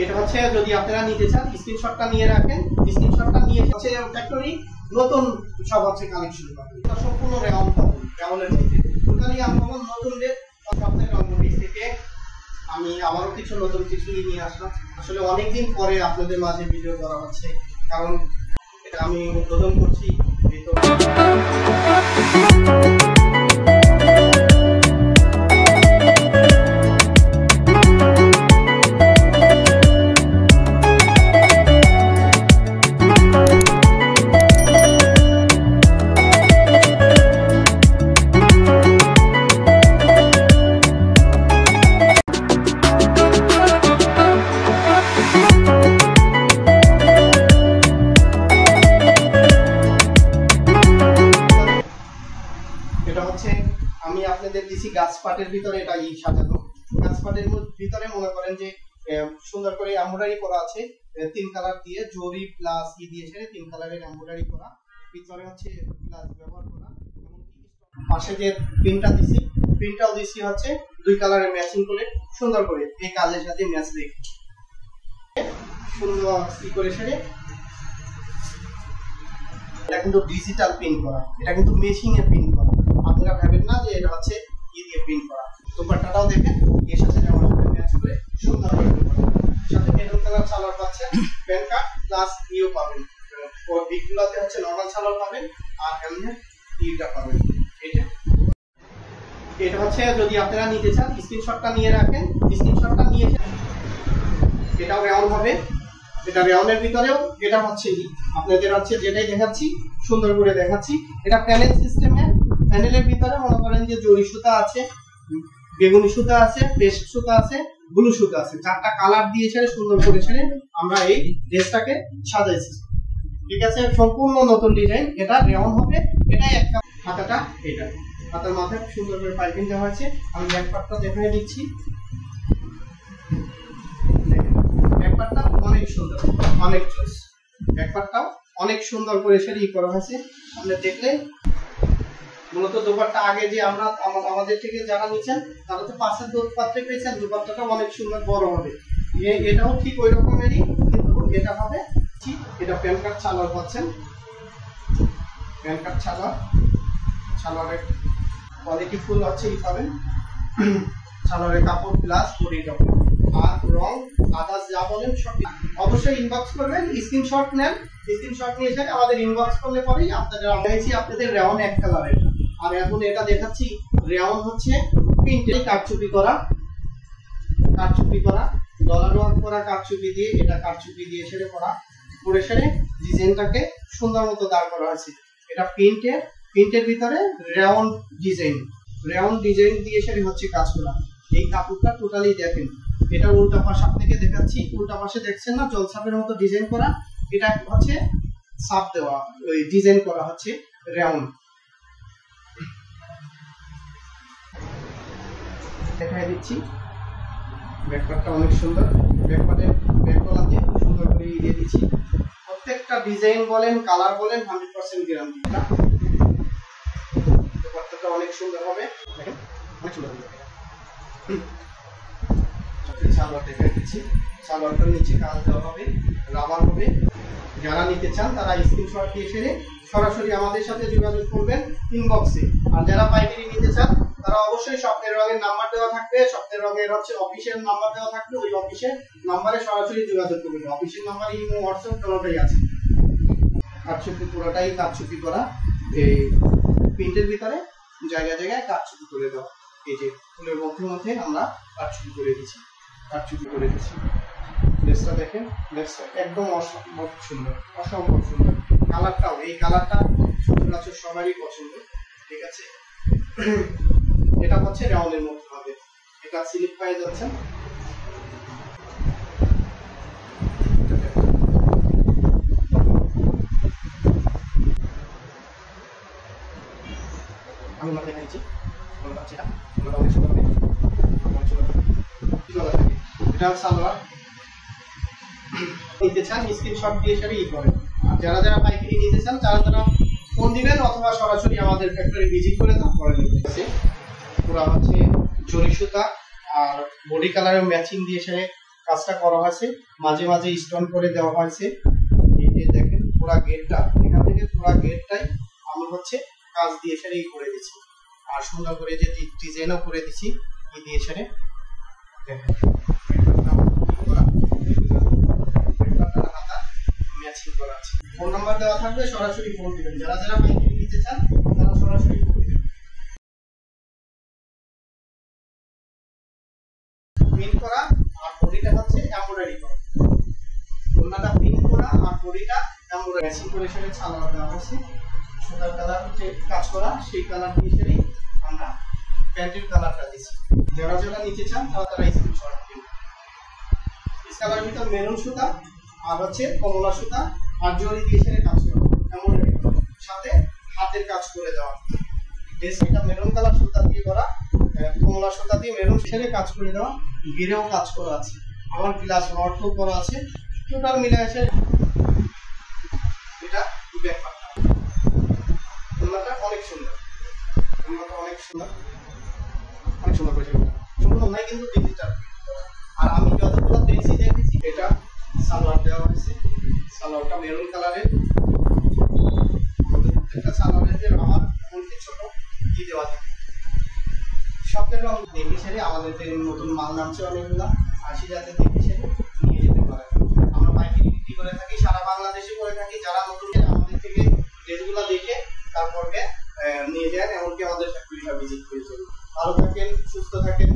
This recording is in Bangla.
এটা হচ্ছে যদি আপনারা নিতে চান স্ক্রিনশটটা নিয়ে রাখেন, স্ক্রিনশটটা নিয়ে হচ্ছে ফ্যাক্টরি নতুন সব হচ্ছে কালেকশন পাবেন। এটা সম্পূর্ণ রেওয়ান পাবেন, রেওয়ানের মধ্যে টোটালি আনকমন নতুন রেট আপনাদের রংপুর থেকে আমি আবারও কিছু নতুন কিছু নিয়ে আসলাম। আসলে অনেকদিন পরে আপনাদের মাঝে ভিডিও করা হচ্ছে, কারণ এটা আমি উদ্বোধন করছি। আমি আপনাদের দিছি গাছপাটের ভিতরে এটা সাজানো, গাছপাটের ভিতরে মনে করেন যে সুন্দর করে এমব্রয়ডারি করা আছে, তিন কালার দিয়ে জরি প্লাস দিয়েছে, তিন কালারের এমব্রয়ডারি করা, ভিতরে হচ্ছে গ্লাস ব্যবহার করা। পাশে যে প্রিন্টটা দিছি, প্রিন্টটাও দিছি হচ্ছে দুই কালারের ম্যাচিং করে সুন্দর করে এই কাজের সাথে ম্যাচ রেখে সুন্দর কি করে সেরে। এটা কিন্তু ডিজিটাল প্রিন্ট করা, এটা কিন্তু মেশিং এ প্রিন্ট করা। আপনারা ভাবেন না যে এটা হচ্ছে দিয়ে প্রিন্ট করা। দোপাট্টাটাও দেখেন এর সাথে যেমন ম্যাচ করে সুন্দর করে সাথে মেরুন কালার সালোয়ার পাচ্ছেন, প্যান্ট কাট প্লাস ইও পাবেন। ওর বিগুলোতে হচ্ছে নরমাল সালোয়ার পাবেন আর এমনি ইটা পাবেন। এটা হচ্ছে যদি আপনারা নিতে চান স্ক্রিনশটটা নিয়ে রাখেন, স্ক্রিনশটটা নিয়ে এটাও রেওয়ান হবে। এটা রেওয়ানের ভিতরেও এটা হচ্ছে আপনাদের হচ্ছে যেটাই দেখাচ্ছি সুন্দর করে দেখাচ্ছি। এটা প্যানেল সিস্টেমের, প্যানেলের ভিতরে মনে করেন যে জরি সুতা আছে, বেগুনি সুতা আছে, পেস্ট সুতা আছে, ব্লু সুতা আছে, চারটা কালার দিয়ে ছেড়ে সুন্দর করে ছেড়ে আমরা এই ড্রেসটাকে সাজাইছি। ঠিক আছে, সম্পূর্ণ নতুন ডিজাইন। এটা রেওয়ান হবে। এটাই একটা হাতাটা, এটা হাতার মাথায় সুন্দর করে পাইপিং দেওয়া হয়েছে। আমি ব্যাক পার্টটা দেখাই দিচ্ছি। ব্যাক পার্টটা অনেক সুন্দর, অনেক চয়েস। ব্যাক পার্টটাও অনেক সুন্দর করে সেটা করা হয়েছে। আপনি দেখলে মূলত দোপাট্টা আগে যে আমরা আমাদের থেকে যারা নিচ্ছেন তারা তো পাশের দোপাট্টা পেয়েছেন, দোপাট্টাটা অনেক সুন্দর বড় হবে। এটাও ঠিক ওই রকমেরই, কিন্তু এটা হবে ঠিক। এটা প্যান্ট কাট সালোয়ার পাচ্ছেন, প্যান্ট কাট সালোয়ার, সালোয়ারের কোয়ালিটি ফুল হচ্ছে এই পাবেন। সালোয়ারের কাপড় প্লাস বডি কাপড় আর রং আদার্স যা বলেন সব অবশ্যই ইনবক্স করবেন, স্ক্রিনশট নেন। স্ক্রিনশট নিয়ে এসে আমাদের ইনবক্স করলে পরেই আপনাদের দেখাচ্ছি আপনাদের রেওয়ান এক কালারের। আর এখন এটা দেখাচ্ছি রেওয়ান হচ্ছে প্রিন্টে কারচুপি করা, কারচুপি করা ডলার ওয়ার্ক করা, কারচুপি দিয়ে এটা কারচুপি দিয়ে ছেড়ে করা করে সেরে ডিজাইনটাকে সুন্দর মতো দাঁড় করা আছে। এটা প্রিন্টের ভিতরে রেওয়ান ডিজাইন, রেওয়ান ডিজাইন দিয়ে সেরে হচ্ছে কাজ করা। এই কাপড়টা টোটালি দেখেন, এটা উল্টা পাশ আপনাকে দেখাচ্ছি, উল্টা পাশে দেখছেন না জলছাপের মতো ডিজাইন করা, এটা হচ্ছে ছাপ দেওয়া, ওই ডিজাইন করা হচ্ছে রেওয়ান। দেখাই দিচ্ছি ব্যাকপার্টটা অনেক সুন্দর, ব্যাকপার্টের ব্যাকগলাতে সুন্দর করে দিয়ে দিচ্ছি। প্রত্যেকটা ডিজাইন বলেন কালার বলেন 100% গ্যারান্টি। ব্যাকপার্টটা অনেক সুন্দর হবে, দেখেন অনেক সুন্দর হবে। সালোয়ার দেখাই দিচ্ছি, সালোয়ারটার নিচে কাজ দেওয়া হবে, রাবার হবে। যারা নিতে চান তারা স্ক্রিনশট দিয়ে ছেড়ে সরাসরি আমাদের সাথে যোগাযোগ করবেন ইনবক্সে। আর যারা পাইকারি নিতে চান তারা অবশ্যই স্বপ্নের রঙের নাম্বার দেওয়া থাকবে, স্বপ্নের রঙের হচ্ছে অফিসিয়াল নাম্বার দেওয়া থাকবে, ওই অফিসের নাম্বারে সরাসরি যোগাযোগ করবেন। অফিসিয়াল নাম্বার ইমো হোয়াটসঅ্যাপ কোনোটাই আছে। কারচুপি পুরোটাই কারচুপি করা, এই প্রিন্টের ভিতরে জায়গায় জায়গায় কারচুপি করে দেওয়া। এই যে ফুলের মধ্যে মধ্যে আমরা কারচুপি করে দিচ্ছি, কারচুপি করে দিচ্ছি। লেসটা দেখেন, লেসটা একদম অসম্ভব সুন্দর, অসম্ভব সুন্দর। কালারটাও, এই কালারটা সচরাচর সবারই পছন্দ। ঠিক আছে, এটা হচ্ছে রাউন্ডের মধ্যে হবে, এটা স্লিপ পায়ে যাচ্ছে। আমি মাথায় নিয়েছি, এটা সালোয়ার নিতে চান স্ক্রিনশট দিয়ে সেটা করেন। আর যারা যারা পাইকারি নিতে চান তারা ফোন দিবেন অথবা সরাসরি আমাদের ফ্যাক্টরি ভিজিট করে তারপরে নিতে আছে। পুরো হচ্ছে জরি সুতা আর বডি কালারের ম্যাচিং দিয়ে সেরে কাজটা করা হয়েছে, মাঝে মাঝে স্টোন করে দেওয়া হয়েছে। এই যে দেখেন পুরা গেটটা, এখান থেকে পুরা গেটটাই আমরা হচ্ছে কাজ দিয়ে সেরে করে দিচ্ছি, আর সুন্দর করে যে ডিজাইনও করে দিচ্ছি এই দিয়ে সেরে। দেখেন ম্যাচিং করা আছে। ফোন নাম্বার দেওয়া থাকবে, সরাসরি ফোন দিবেন। যারা যারা পাইকারি নিতে চান তারা সরাসরি ফোন দিবেন। প্রিন্ট করা আর বডিটা হচ্ছে এমব্রয়ডারি করা, ওনাটা প্রিন্ট করা আর বডিটা এমব্রয়ডারি ম্যাচিং করে সেটা ছালানো দেওয়া হচ্ছে। সুতার কালার হচ্ছে কাজ করা, সেই কালার দিয়ে আমরা প্যান্টের কালারটা দিচ্ছি। যারা যারা নিতে চান তারা তারা স্ক্রিনশট দিন। কালার ভিতর মেরুন সুতা আর হচ্ছে কমলা সুতা আর জরি দিয়ে সেটা কাজ করা, এমব্রয়ডারি সাথে হাতের কাজ করে দেওয়া। এটা মেরুন কালার সুতা দিয়ে করা, কমলা সুতা দিয়ে মেরুন সেরে কাজ করে দেওয়া, গিরেও কাজ করা আছে, আবার গ্লাস ওয়ার্কও করা আছে। টোটাল মিলে আছে এটা ব্যাক পার্টটা। ওনাটা অনেক সুন্দর, ওনাটা অনেক সুন্দর, অনেক সুন্দর করেছে। সম্পূর্ণ নাই কিন্তু ডিজিটাল। আর আমি যতগুলো পেয়েছি দেখেছি এটা সালোয়ার দেওয়া হয়েছে, সালোয়ারটা মেরুন কালারের। আমাদের প্রত্যেকটা সালোয়ারের আমার মধ্যে ছোট কি দেওয়া থাকে। সবথেকে রং দেখে সেরে আমাদের নতুন মাল নামছে অনেকগুলা, আসি যাতে দেখে সেরে নিয়ে যেতে পারে। আমরা পাইকারি বিক্রি করে থাকি, সারা বাংলাদেশে করে থাকি। যারা নতুন আমাদের থেকে ড্রেসগুলো দেখে তারপরে নিয়ে যান, এমনকি আমাদের ফ্যাক্টরিটা ভিজিট করে চলুন। ভালো থাকেন, সুস্থ থাকেন।